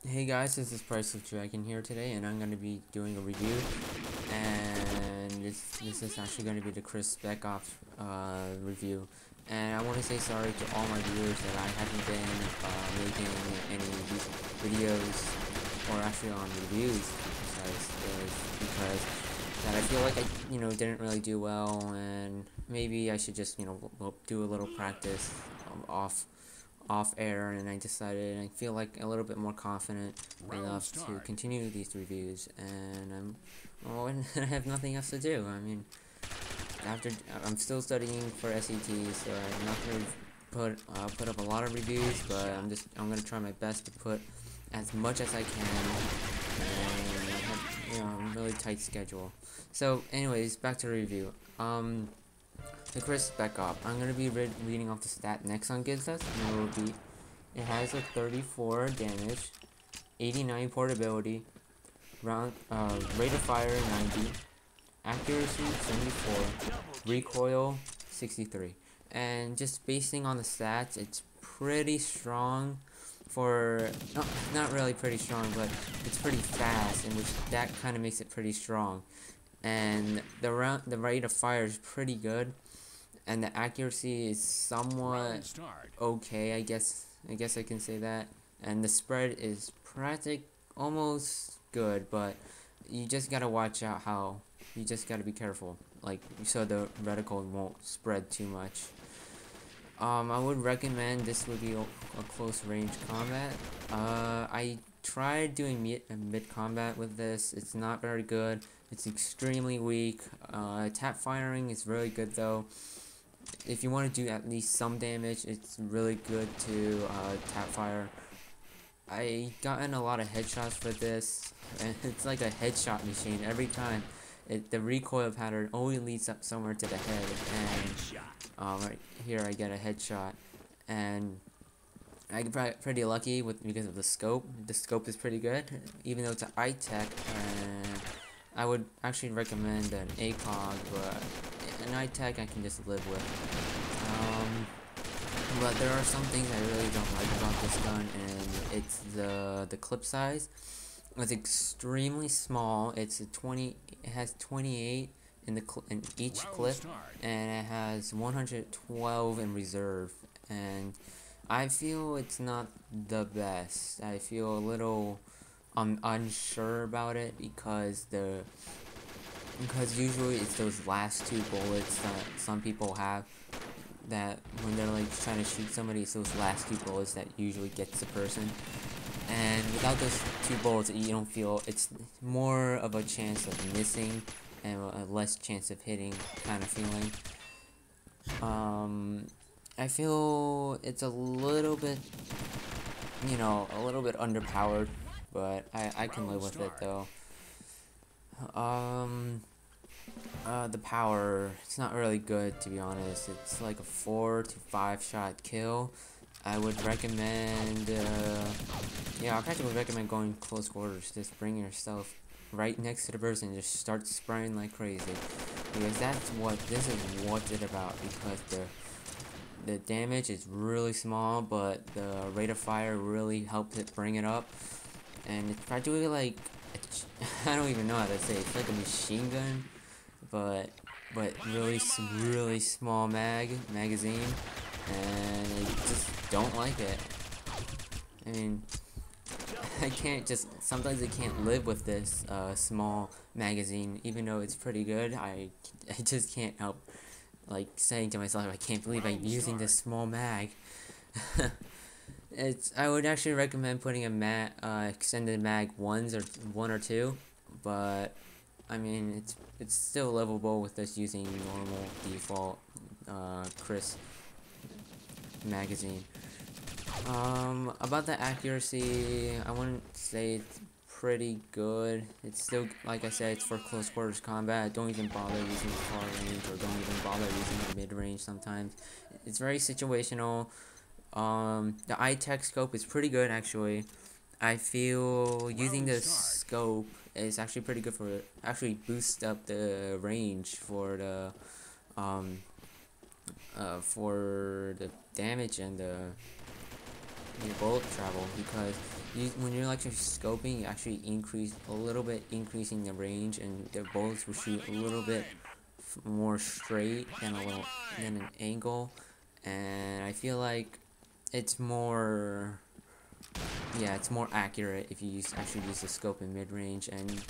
Hey guys, this is Price of Dragon here today, and I'm going to be doing a review, and this is actually going to be the Kriss SpecOps review. And I want to say sorry to all my viewers that I haven't been making any of these videos, or actually on reviews, because that I feel like I didn't really do well, and maybe I should just do a little practice off air, and I decided I feel like a little bit more confident enough to continue these reviews, and I have nothing else to do. I mean, after I'm still studying for SET, so I'm not gonna put up a lot of reviews, but I'm gonna try my best to put as much as I can, and I have a really tight schedule. So anyways, back to the review. The Kriss SpecOps. I'm gonna be reading off the stat Nexon gives us, and it has a 34 damage, 89 portability, rate of fire 90, accuracy 74, recoil 63, and just basing on the stats, it's pretty strong. For not really pretty strong, but it's pretty fast, in which that kind of makes it pretty strong. And the rate of fire is pretty good, and the accuracy is somewhat okay, I guess I can say that. And the spread is almost good, but you just gotta watch out you just gotta be careful, like, so the reticle won't spread too much. I would recommend this would be a close range combat. I tried doing mid combat with this. It's not very good. It's extremely weak. Tap firing is really good though. If you want to do at least some damage, it's really good to tap fire. I gotten a lot of headshots for this, and it's like a headshot machine every time. The recoil pattern always leads up somewhere to the head, and right here I get a headshot, and I get pretty lucky because of the scope. The scope is pretty good, even though it's an iTech, and I would actually recommend an ACOG, but an iTech I can just live with. But there are some things I really don't like about this gun, and it's the clip size. It's extremely small. It has 28 in each clip, and it has 112 in reserve. And I feel it's not the best. I feel a little unsure about it because usually it's those last two bullets that some people have, that when they're like trying to shoot somebody, it's those last two bullets that usually gets the person. And without those two bullets, you don't feel, it's more of a chance of missing and a less chance of hitting kind of feeling. I feel it's a little bit, underpowered, but I can live with it though. The power, it's not really good, to be honest. It's like a 4 to 5 shot kill. I would recommend, I probably would recommend going close quarters. Just bring yourself right next to the person and just start spraying like crazy. Because this is what it's about, because the damage is really small, but the rate of fire really helps it bring it up. And it's practically like, I don't even know how to say it. It's like a machine gun, but really small magazine, and I just don't like it. I mean, sometimes I can't live with this small magazine, even though it's pretty good. I just can't help like saying to myself, I can't believe I'm using this small mag. I would actually recommend putting a extended mag one or two, but I mean, it's still livable with us using normal default Kriss magazine. About the accuracy, I wouldn't say it's pretty good. It's still, like I said, it's for close quarters combat. Don't even bother using far range, or don't even bother using the mid range sometimes. It's very situational. The iTech scope is pretty good actually. I feel using the scope is actually pretty good actually boost up the range for the damage and the bullet travel, because when you're actually scoping, you actually increase a little bit, increasing the range, and the bullets will shoot a little bit more straight than an angle, and I feel like it's more, yeah, it's more accurate if you actually use the scope in mid range, and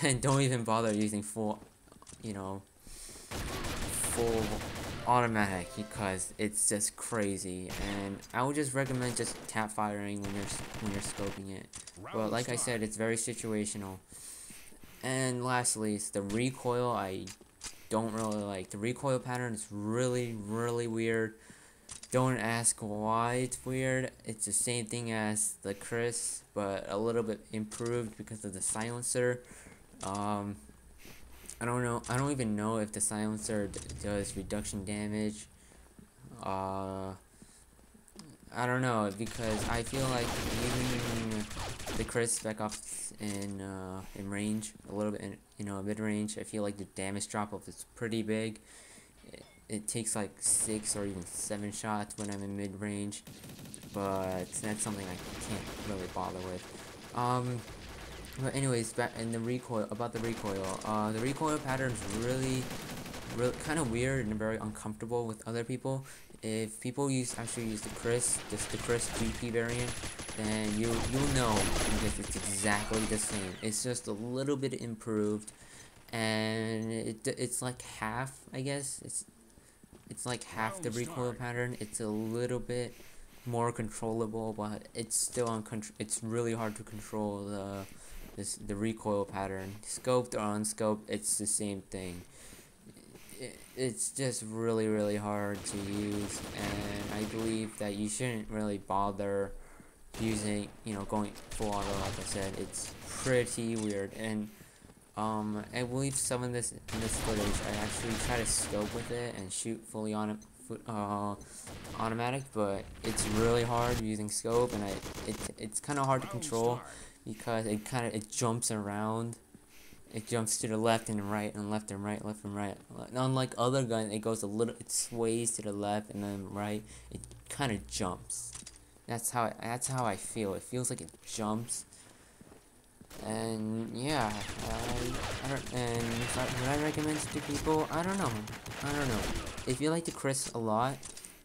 and don't even bother using full, you know, full automatic, because it's just crazy. And I would just recommend just tap firing when you're scoping it. But like I said, it's very situational. And lastly, it's the recoil. I don't really like the recoil pattern. It's really weird. Don't ask why it's weird. It's the same thing as the Kriss, but a little bit improved because of the silencer. I don't know. I don't even know if the silencer does reduction damage. I don't know, because I feel like using the Kriss SpecOps in range, a little bit in mid range, I feel like the damage drop off is pretty big. It takes like 6 or even 7 shots when I'm in mid range, but that's something I can't really bother with. But anyways, back in the recoil, about the recoil pattern is really kind of weird and very uncomfortable with other people. If people actually use the Kriss, just the Kriss GP variant, then you'll know, because it's exactly the same. It's just a little bit improved, and it's like half, I guess. It's like half the recoil pattern. It's a little bit more controllable, but it's still it's really hard to control the recoil pattern. Scoped or unscoped, it's the same thing. It's just really hard to use, and I believe that you shouldn't really bother using, going full auto. Like I said, it's pretty weird. And I believe some of this in this footage, I actually try to scope with it and shoot fully on automatic, but it's really hard using scope, and it's kind of hard to control, because it jumps around. It jumps to the left and right and left and right, left and right. Unlike other guns, it sways to the left and then right. It kind of jumps. That's how I feel. It feels like it jumps. And yeah, would I recommend it to people? I don't know. If you like the Kriss a lot,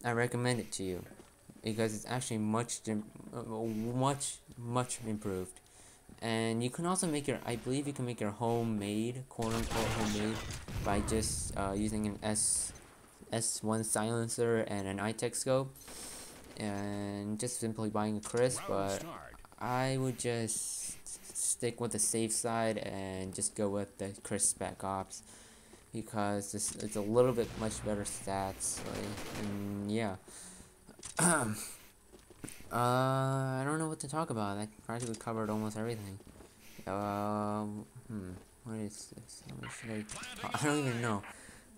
I recommend it to you, because it's actually much improved. And you can also I believe you can make your homemade, quote-unquote homemade, by just using an S1 silencer and an iTech scope, and just simply buying a Kriss. But I would just stick with the safe side and just go with the Kriss SpecOps, because it's a little bit much better stats. And yeah. I don't know what to talk about. I practically covered almost everything. What is this? How much should I don't even know.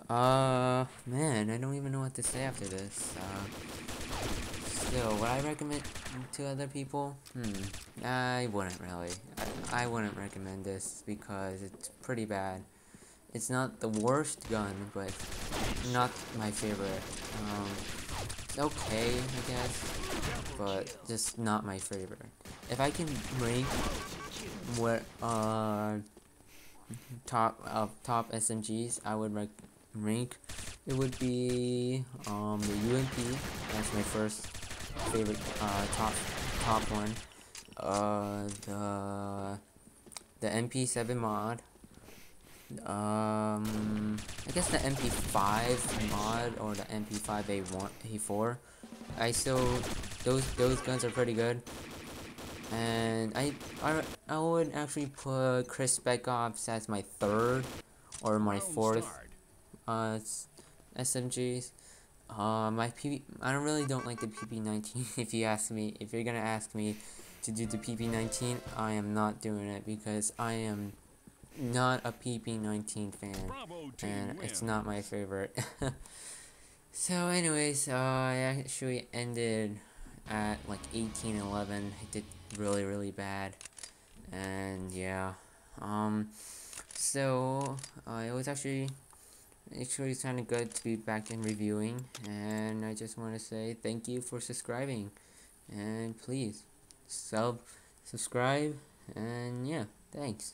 Man, I don't even know what to say after this. Still, would I recommend to other people? I wouldn't really. I wouldn't recommend this, because it's pretty bad. It's not the worst gun, but not my favorite. It's okay, I guess, but just not my favorite. If I can rank where top SMGs, I would rank. It would be the UMP. That's my first favorite top one. The MP7 mod. I guess the MP5 mod, or the MP5A4. Those guns are pretty good, and I would actually put Kriss SpecOps as my third or my fourth SMGs. I don't like the PP19. If you're gonna ask me to do the PP19, I am not doing it, because I am not a PP19 fan, and it's not my favorite. So anyways, I actually ended at like 18-11. I did really bad, and yeah. So it was actually kind of good to be back in reviewing, and I just want to say thank you for subscribing, and please subscribe, and yeah, thanks.